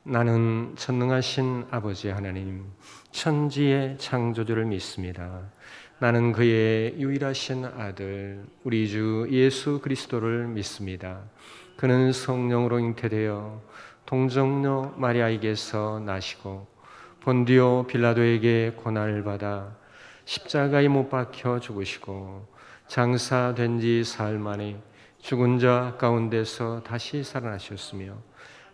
나는 전능하신 아버지 하나님, 천지의 창조주를 믿습니다. 나는 그의 유일하신 아들, 우리 주 예수 그리스도를 믿습니다. 그는 성령으로 잉태되어 동정녀 마리아에게서 나시고 본디오 빌라도에게 고난을 받아 십자가에 못 박혀 죽으시고 장사된 지 사흘 만에 죽은 자 가운데서 다시 살아나셨으며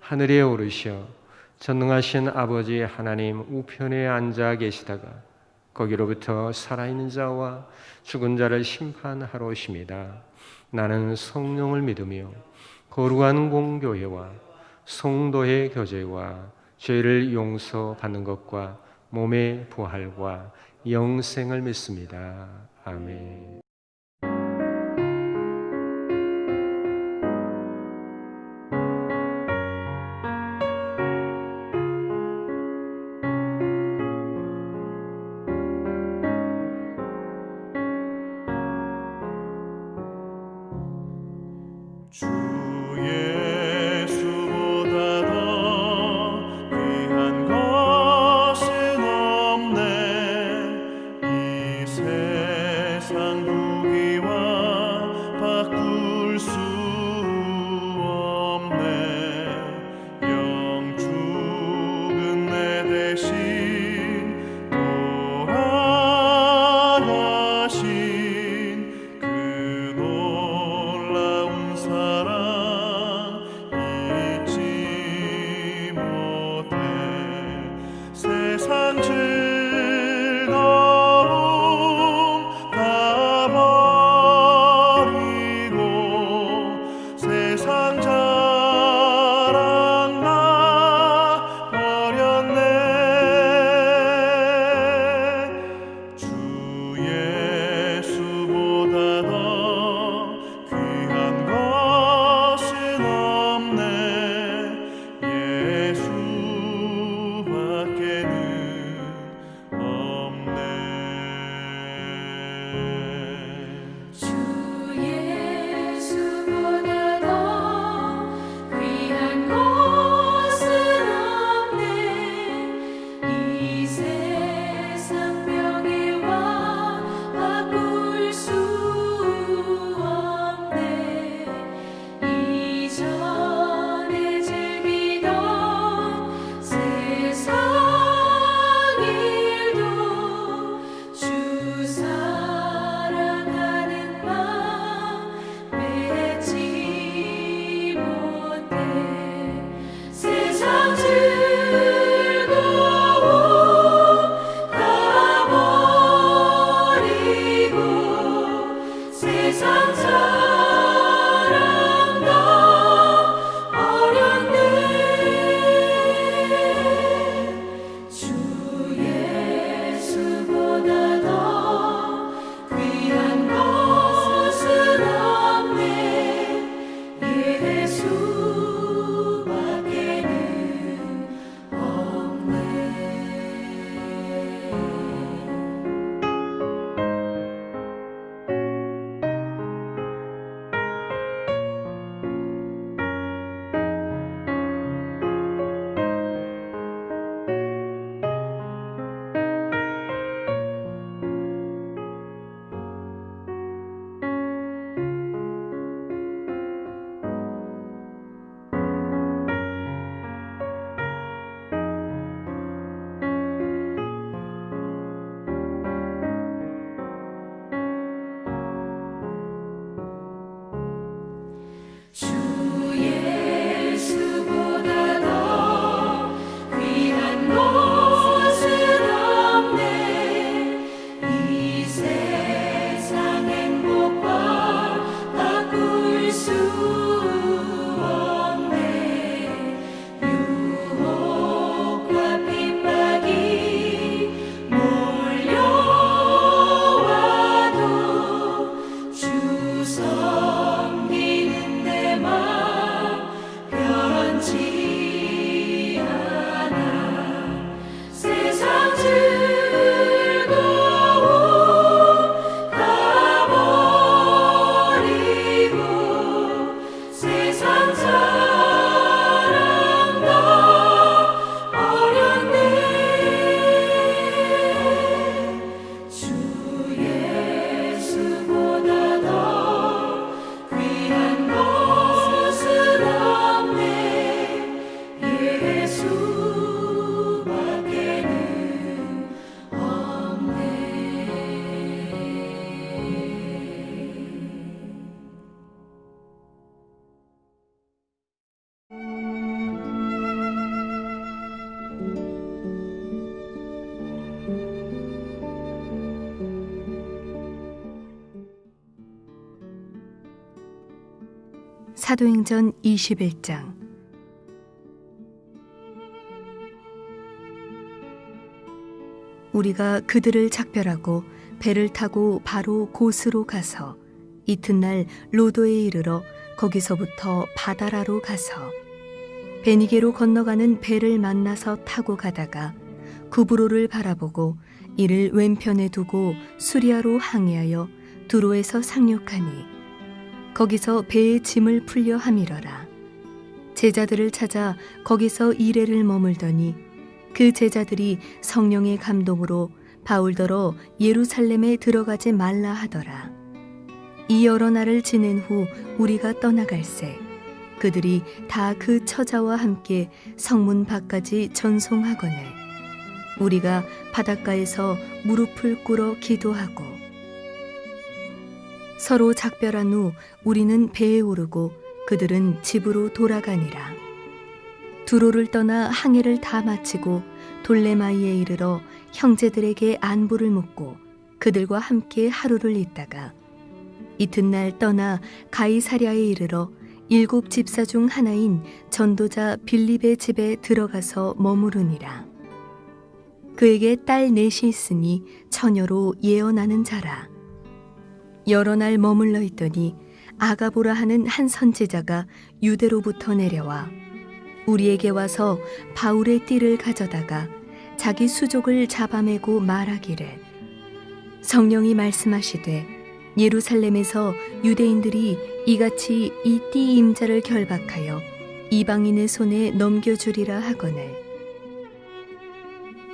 하늘에 오르시어 전능하신 아버지 하나님 우편에 앉아 계시다가 거기로부터 살아있는 자와 죽은 자를 심판하러 오십니다. 나는 성령을 믿으며 거룩한 공교회와 성도의 교제와 죄를 용서받는 것과 몸의 부활과 영생을 믿습니다. 아멘. 주 예수보다 더 귀한 것은 없네. 이 세상 부귀와 바꿀 수 없네. 영 죽은 내 대신 돌아가신 그 놀라운 사랑 잊지 못해. 세상 즐거움 다 버리고 세상 자랑 나 버렸네. 주 예수보다 더 귀한 것은 없네. 예수밖에는 없네. 주 예수보다 더 귀한 것은 없네. 이 세상 명예와 사도행전 21장. 우리가 그들을 작별하고 배를 타고 바로 고스로 가서 이튿날 로도에 이르러 거기서부터 바다라로 가서 베니게로 건너가는 배를 만나서 타고 가다가 구브로를 바라보고 이를 왼편에 두고 수리아로 항해하여 두로에서 상륙하니 거기서 배의 짐을 풀려 함이러라. 제자들을 찾아 거기서 이레를 머물더니 그 제자들이 성령의 감동으로 바울더러 예루살렘에 들어가지 말라 하더라. 이 여러 날을 지낸 후 우리가 떠나갈새 그들이 다 그 처자와 함께 성문 밖까지 전송하거늘 우리가 바닷가에서 무릎을 꿇어 기도하고 서로 작별한 후 우리는 배에 오르고 그들은 집으로 돌아가니라. 두로를 떠나 항해를 다 마치고 돌레마이에 이르러 형제들에게 안부를 묻고 그들과 함께 하루를 있다가 이튿날 떠나 가이사랴에 이르러 7 집사 중 하나인 전도자 빌립의 집에 들어가서 머무르니라. 그에게 딸 넷이 있으니 처녀로 예언하는 자라. 여러 날 머물러 있더니 아가보라 하는 한 선지자가 유대로부터 내려와 우리에게 와서 바울의 띠를 가져다가 자기 수족을 잡아매고 말하기를 성령이 말씀하시되 예루살렘에서 유대인들이 이같이 이 띠 임자를 결박하여 이방인의 손에 넘겨주리라 하거늘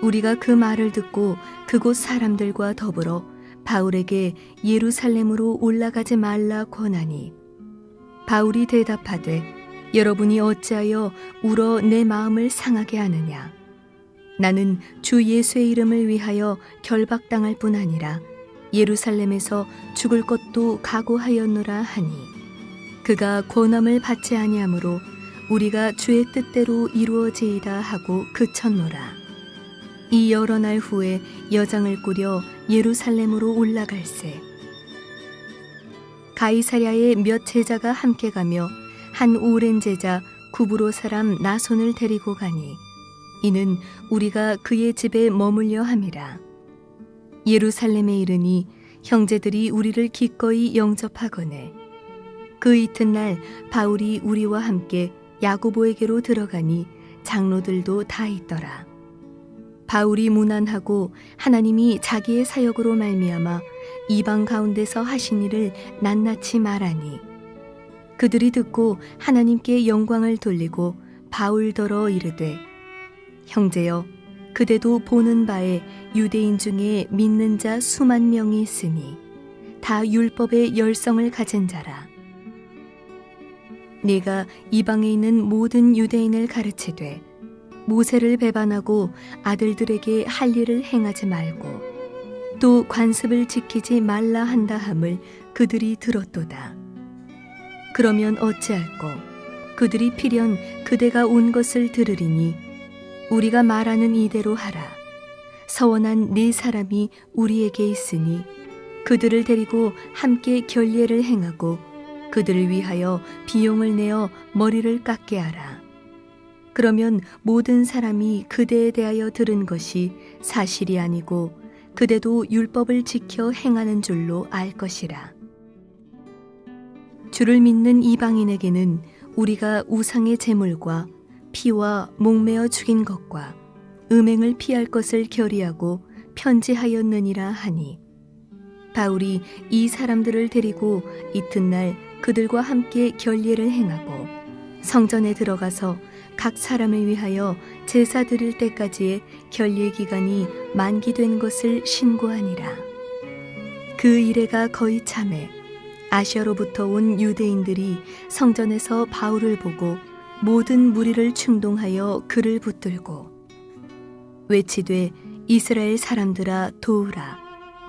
우리가 그 말을 듣고 그곳 사람들과 더불어 바울에게 예루살렘으로 올라가지 말라 권하니 바울이 대답하되 여러분이 어찌하여 울어 내 마음을 상하게 하느냐 나는 주 예수의 이름을 위하여 결박당할 뿐 아니라 예루살렘에서 죽을 것도 각오하였노라 하니 그가 권함을 받지 아니하므로 우리가 주의 뜻대로 이루어지이다 하고 그쳤노라. 이 여러 날 후에 여장을 꾸려 예루살렘으로 올라갈새 가이사랴에 몇 제자가 함께 가며 한 오랜 제자 구브로 사람 나손을 데리고 가니 이는 우리가 그의 집에 머물려 함이라. 예루살렘에 이르니 형제들이 우리를 기꺼이 영접하거늘 그 이튿날 바울이 우리와 함께 야고보에게로 들어가니 장로들도 다 있더라. 바울이 무난하고 하나님이 자기의 사역으로 말미암아 이방 가운데서 하신 일을 낱낱이 말하니 그들이 듣고 하나님께 영광을 돌리고 바울더러 이르되 형제여 그대도 보는 바에 유대인 중에 믿는 자 수만 명이 있으니 다 율법의 열성을 가진 자라. 네가 이방에 있는 모든 유대인을 가르치되 모세를 배반하고 아들들에게 할 일을 행하지 말고 또 관습을 지키지 말라 한다 함을 그들이 들었도다. 그러면 어찌할꼬 그들이 필연 그대가 온 것을 들으리니 우리가 말하는 이대로 하라. 서원한 네 사람이 우리에게 있으니 그들을 데리고 함께 결례를 행하고 그들을 위하여 비용을 내어 머리를 깎게 하라. 그러면 모든 사람이 그대에 대하여 들은 것이 사실이 아니고 그대도 율법을 지켜 행하는 줄로 알 것이라. 주를 믿는 이방인에게는 우리가 우상의 제물과 피와 목매어 죽인 것과 음행을 피할 것을 결의하고 편지하였느니라 하니 바울이 이 사람들을 데리고 이튿날 그들과 함께 결례를 행하고 성전에 들어가서 각 사람을 위하여 제사 드릴 때까지의 결례 기간이 만기된 것을 신고하니라. 그 이래가 거의 참에 아시아로부터 온 유대인들이 성전에서 바울을 보고 모든 무리를 충동하여 그를 붙들고 외치되 이스라엘 사람들아 도우라.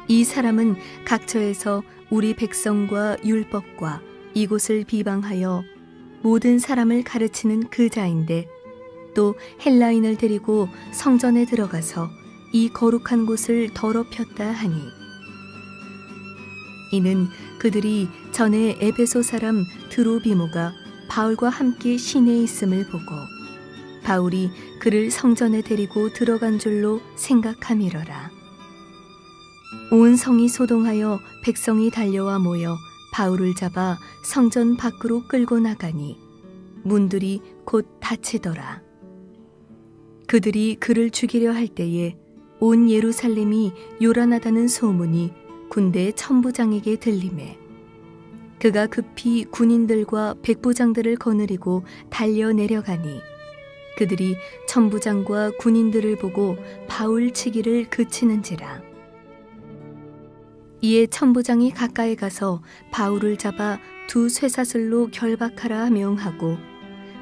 이 사람은 각처에서 우리 백성과 율법과 이곳을 비방하여 모든 사람을 가르치는 그 자인데 또 헬라인을 데리고 성전에 들어가서 이 거룩한 곳을 더럽혔다 하니 이는 그들이 전에 에베소 사람 드로비모가 바울과 함께 시내에 있음을 보고 바울이 그를 성전에 데리고 들어간 줄로 생각함이러라. 온 성이 소동하여 백성이 달려와 모여 바울을 잡아 성전 밖으로 끌고 나가니 문들이 곧 닫히더라. 그들이 그를 죽이려 할 때에 온 예루살렘이 요란하다는 소문이 군대 천부장에게 들리매 그가 급히 군인들과 백부장들을 거느리고 달려 내려가니 그들이 천부장과 군인들을 보고 바울 치기를 그치는지라. 이에 천부장이 가까이 가서 바울을 잡아 두 쇠사슬로 결박하라 명하고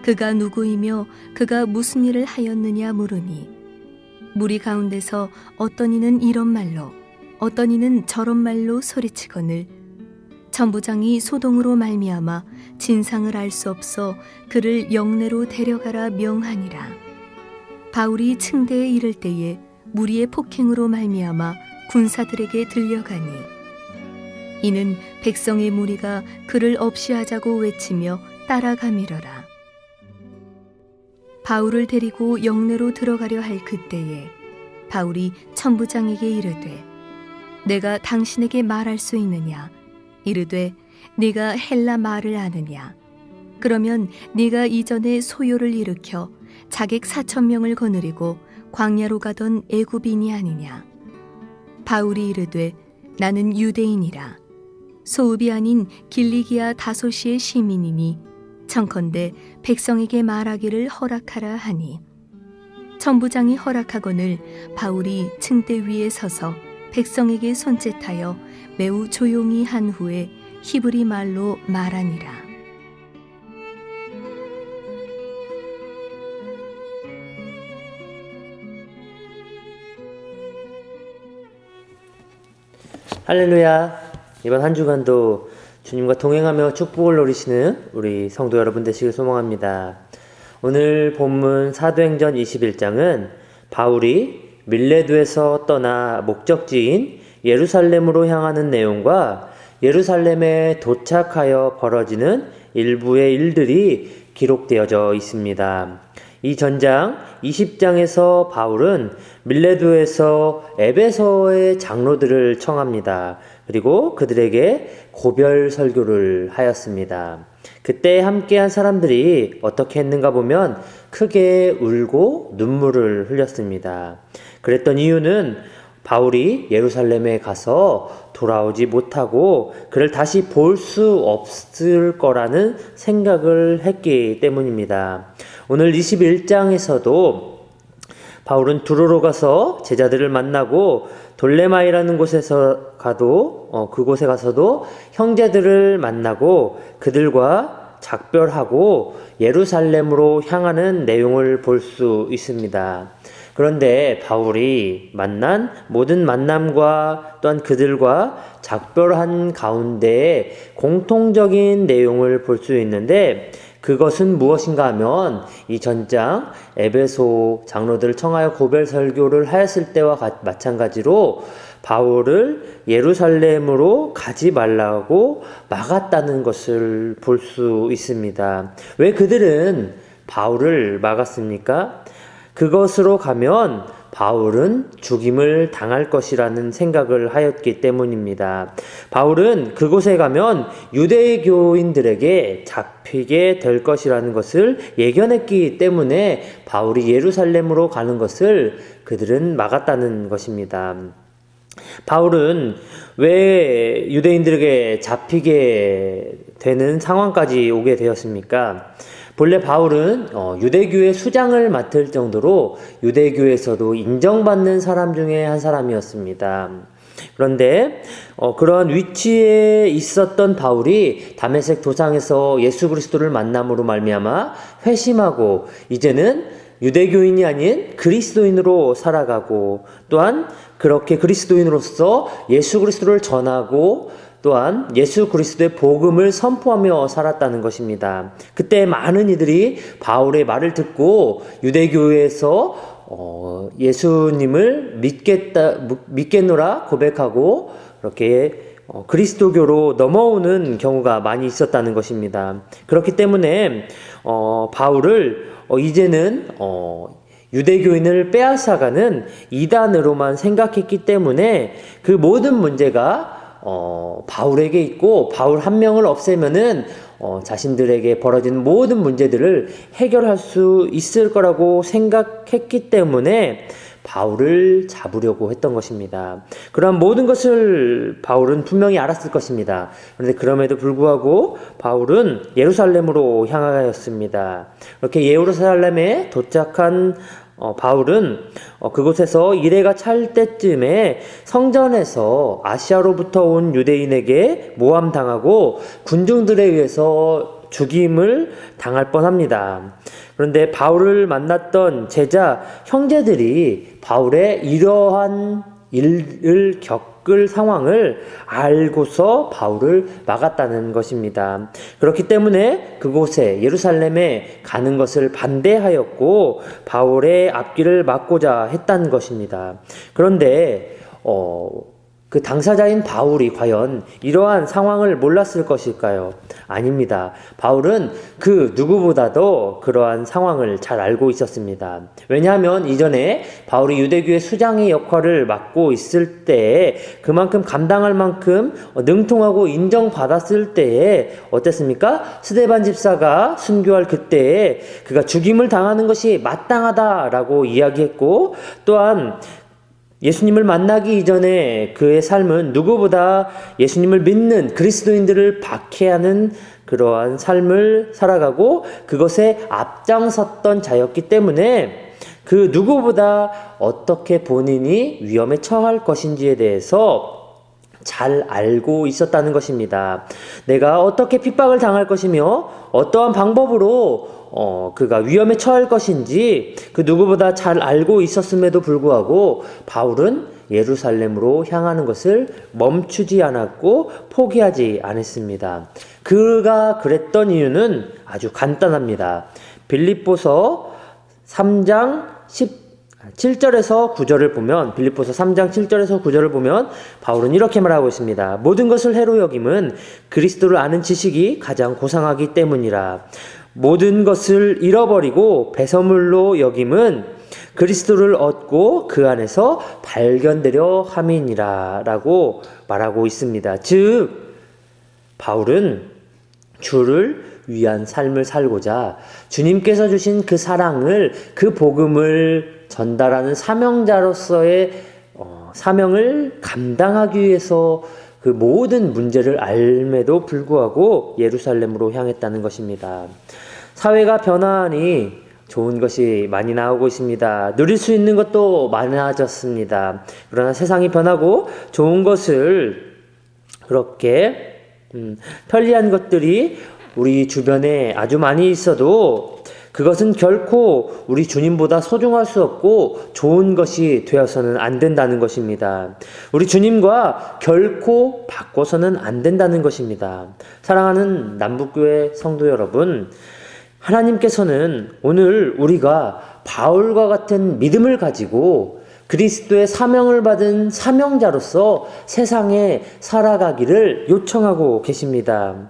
그가 누구이며 그가 무슨 일을 하였느냐 물으니 무리 가운데서 어떤 이는 이런 말로 어떤 이는 저런 말로 소리치거늘 천부장이 소동으로 말미암아 진상을 알 수 없어 그를 영내로 데려가라 명하니라. 바울이 층대에 이를 때에 무리의 폭행으로 말미암아 군사들에게 들려가니 이는 백성의 무리가 그를 없이하자고 외치며 따라가미러라. 바울을 데리고 영내로 들어가려 할 그때에 바울이 천부장에게 이르되 내가 당신에게 말할 수 있느냐? 이르되 네가 헬라 말을 아느냐? 그러면 네가 이전에 소요를 일으켜 자객 4,000명을 거느리고 광야로 가던 애굽인이 아니냐? 바울이 이르되 나는 유대인이라. 소읍이 아닌 길리기아 다소시의 시민이니 청컨대 백성에게 말하기를 허락하라 하니 천부장이 허락하거늘 바울이 층대 위에 서서 백성에게 손짓하여 매우 조용히 한 후에 히브리 말로 말하니라. 할렐루야. 이번 한 주간도 주님과 동행하며 축복을 누리시는 우리 성도 여러분 되시길 소망합니다. 오늘 본문 사도행전 21장은 바울이 밀레도에서 떠나 목적지인 예루살렘으로 향하는 내용과 예루살렘에 도착하여 벌어지는 일부의 일들이 기록되어져 있습니다. 이 전장 20장에서 바울은 밀레도에서 에베소의 장로들을 청합니다. 그리고 그들에게 고별 설교를 하였습니다. 그때 함께한 사람들이 어떻게 했는가 보면 크게 울고 눈물을 흘렸습니다. 그랬던 이유는 바울이 예루살렘에 가서 돌아오지 못하고 그를 다시 볼 수 없을 거라는 생각을 했기 때문입니다. 오늘 21장에서도 바울은 두로로 가서 제자들을 만나고 돌레마이라는 그곳에 가서도 형제들을 만나고 그들과 작별하고 예루살렘으로 향하는 내용을 볼 수 있습니다. 그런데 바울이 만난 모든 만남과 또한 그들과 작별한 가운데 공통적인 내용을 볼 수 있는데 그것은 무엇인가 하면 이 전장 에베소 장로들을 청하여 고별 설교를 하였을 때와 마찬가지로 바울을 예루살렘으로 가지 말라고 막았다는 것을 볼 수 있습니다. 왜 그들은 바울을 막았습니까? 그것으로 가면 바울은 죽임을 당할 것이라는 생각을 하였기 때문입니다. 바울은 그곳에 가면 유대교인들에게 잡히게 될 것이라는 것을 예견했기 때문에 바울이 예루살렘으로 가는 것을 그들은 막았다는 것입니다. 바울은 왜 유대인들에게 잡히게 되는 상황까지 오게 되었습니까? 본래 바울은 유대교의 수장을 맡을 정도로 유대교에서도 인정받는 사람 중에 한 사람이었습니다. 그런데 그러한 위치에 있었던 바울이 다메섹 도상에서 예수 그리스도를 만남으로 말미암아 회심하고 이제는 유대교인이 아닌 그리스도인으로 살아가고 또한 그렇게 그리스도인으로서 예수 그리스도를 전하고 또한 예수 그리스도의 복음을 선포하며 살았다는 것입니다. 그때 많은 이들이 바울의 말을 듣고 유대교에서 예수님을 믿겠노라 고백하고 그렇게 그리스도교로 넘어오는 경우가 많이 있었다는 것입니다. 그렇기 때문에 바울을 이제는 유대교인을 빼앗아가는 이단으로만 생각했기 때문에 그 모든 문제가 바울에게 있고 바울 한 명을 없애면은 자신들에게 벌어진 모든 문제들을 해결할 수 있을 거라고 생각했기 때문에 바울을 잡으려고 했던 것입니다. 그러한 모든 것을 바울은 분명히 알았을 것입니다. 그런데 그럼에도 불구하고 바울은 예루살렘으로 향하였습니다. 이렇게 예루살렘에 도착한 바울은 그곳에서 일해가 찰 때쯤에 성전에서 아시아로부터 온 유대인에게 모함당하고 군중들에 의해서 죽임을 당할 뻔합니다. 그런데 바울을 만났던 제자 형제들이 바울의 이러한 일을 겪을 상황을 알고서 바울을 막았다는 것입니다. 그렇기 때문에 그곳에 예루살렘에 가는 것을 반대하였고 바울의 앞길을 막고자 했다는 것입니다. 그런데 그 당사자인 바울이 과연 이러한 상황을 몰랐을 것일까요? 아닙니다. 바울은 그 누구보다도 그러한 상황을 잘 알고 있었습니다. 왜냐하면 이전에 바울이 유대교의 수장의 역할을 맡고 있을 때에 그만큼 감당할 만큼 능통하고 인정받았을 때에 어땠습니까? 스데반 집사가 순교할 그때에 그가 죽임을 당하는 것이 마땅하다라고 이야기했고 또한 예수님을 만나기 이전에 그의 삶은 누구보다 예수님을 믿는 그리스도인들을 박해하는 그러한 삶을 살아가고 그것에 앞장섰던 자였기 때문에 그 누구보다 어떻게 본인이 위험에 처할 것인지에 대해서 잘 알고 있었다는 것입니다. 내가 어떻게 핍박을 당할 것이며 어떠한 방법으로 그가 위험에 처할 것인지 그 누구보다 잘 알고 있었음에도 불구하고 바울은 예루살렘으로 향하는 것을 멈추지 않았고 포기하지 않았습니다. 그가 그랬던 이유는 아주 간단합니다. 빌립보서 3장 7절에서 9절을 보면 빌립보서 3장 7절에서 9절을 보면 바울은 이렇게 말하고 있습니다. 모든 것을 해로 여김은 그리스도를 아는 지식이 가장 고상하기 때문이라. 모든 것을 잃어버리고 배설물로 여김은 그리스도를 얻고 그 안에서 발견되려 함이니라 라고 말하고 있습니다. 즉 바울은 주를 위한 삶을 살고자 주님께서 주신 그 사랑을 그 복음을 전달하는 사명자로서의 사명을 감당하기 위해서 그 모든 문제를 알매도 불구하고 예루살렘으로 향했다는 것입니다. 사회가 변화하니 좋은 것이 많이 나오고 있습니다. 누릴 수 있는 것도 많아졌습니다. 그러나 세상이 변하고 좋은 것을 그렇게 편리한 것들이 우리 주변에 아주 많이 있어도 그것은 결코 우리 주님보다 소중할 수 없고 좋은 것이 되어서는 안 된다는 것입니다. 우리 주님과 결코 바꿔서는 안 된다는 것입니다. 사랑하는 남북교회 성도 여러분, 하나님께서는 오늘 우리가 바울과 같은 믿음을 가지고 그리스도의 사명을 받은 사명자로서 세상에 살아가기를 요청하고 계십니다.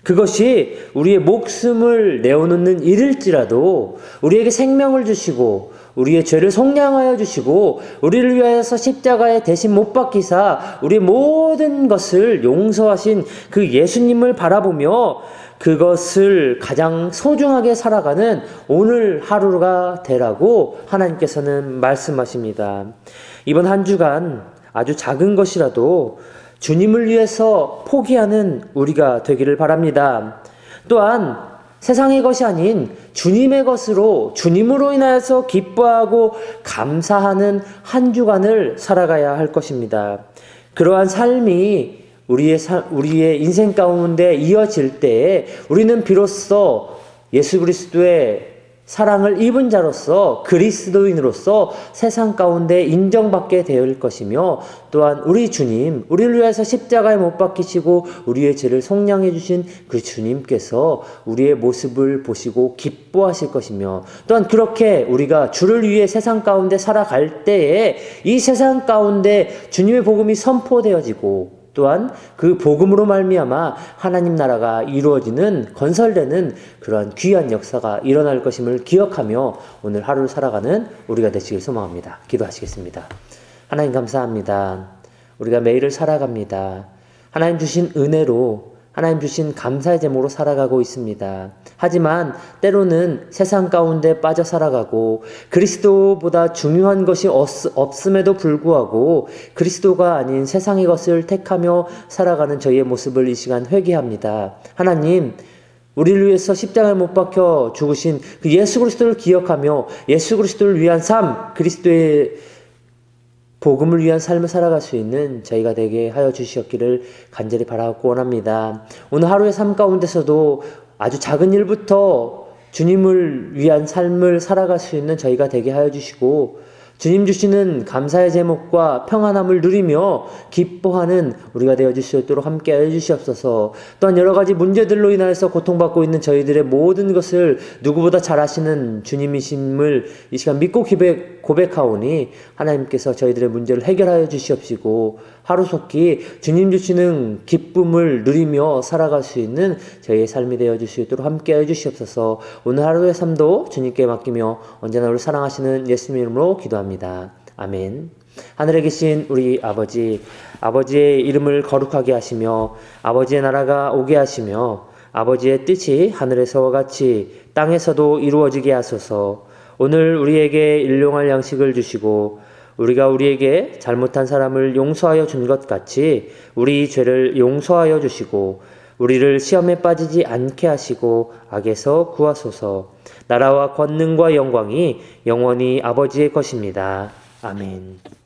그것이 우리의 목숨을 내어놓는 일일지라도 우리에게 생명을 주시고 우리의 죄를 속량하여 주시고 우리를 위하여서 십자가에 대신 못 박히사 우리의 모든 것을 용서하신 그 예수님을 바라보며 그것을 가장 소중하게 살아가는 오늘 하루가 되라고 하나님께서는 말씀하십니다. 이번 한 주간 아주 작은 것이라도 주님을 위해서 포기하는 우리가 되기를 바랍니다. 또한 세상의 것이 아닌 주님의 것으로 주님으로 인하여서 기뻐하고 감사하는 한 주간을 살아가야 할 것입니다. 그러한 삶이 우리의 인생 가운데 이어질 때에 우리는 비로소 예수 그리스도의 사랑을 입은 자로서 그리스도인으로서 세상 가운데 인정받게 될 것이며 또한 우리 주님, 우리를 위해서 십자가에 못 박히시고 우리의 죄를 속량해 주신 그 주님께서 우리의 모습을 보시고 기뻐하실 것이며 또한 그렇게 우리가 주를 위해 세상 가운데 살아갈 때에 이 세상 가운데 주님의 복음이 선포되어지고 또한 그 복음으로 말미암아 하나님 나라가 이루어지는 건설되는 그러한 귀한 역사가 일어날 것임을 기억하며 오늘 하루를 살아가는 우리가 되시길 소망합니다. 기도하시겠습니다. 하나님 감사합니다. 우리가 매일을 살아갑니다. 하나님 주신 은혜로 하나님 주신 감사의 제목으로 살아가고 있습니다. 하지만 때로는 세상 가운데 빠져 살아가고 그리스도보다 중요한 것이 없음에도 불구하고 그리스도가 아닌 세상의 것을 택하며 살아가는 저희의 모습을 이 시간 회개합니다. 하나님, 우리를 위해서 십자가에 못 박혀 죽으신 그 예수 그리스도를 기억하며 예수 그리스도를 위한 삶, 그리스도의 복음을 위한 삶을 살아갈 수 있는 저희가 되게 하여 주시옵기를 간절히 바라고 원합니다. 오늘 하루의 삶 가운데서도 아주 작은 일부터 주님을 위한 삶을 살아갈 수 있는 저희가 되게 하여 주시고 주님 주시는 감사의 제목과 평안함을 누리며 기뻐하는 우리가 되어 주실 수 있도록 함께 하여 주시옵소서. 또한 여러 가지 문제들로 인하여서 고통받고 있는 저희들의 모든 것을 누구보다 잘 아시는 주님이심을 이 시간 믿고 고백하오니 하나님께서 저희들의 문제를 해결하여 주시옵시고 하루속히 주님 주시는 기쁨을 누리며 살아갈 수 있는 저희의 삶이 되어 주실 수 있도록 함께 하여 주시옵소서. 오늘 하루의 삶도 주님께 맡기며 언제나 우리 사랑하시는 예수님 이름으로 기도합니다. 아멘. 하늘에 계신 우리 아버지, 아버지의 이름을 거룩하게 하시며 아버지의 나라가 오게 하시며 아버지의 뜻이 하늘에서와 같이 땅에서도 이루어지게 하소서. 오늘 우리에게 일용할 양식을 주시고 우리가 우리에게 잘못한 사람을 용서하여 준 것 같이 우리 죄를 용서하여 주시고 우리를 시험에 빠지지 않게 하시고 악에서 구하소서. 나라와 권능과 영광이 영원히 아버지의 것입니다. 아멘.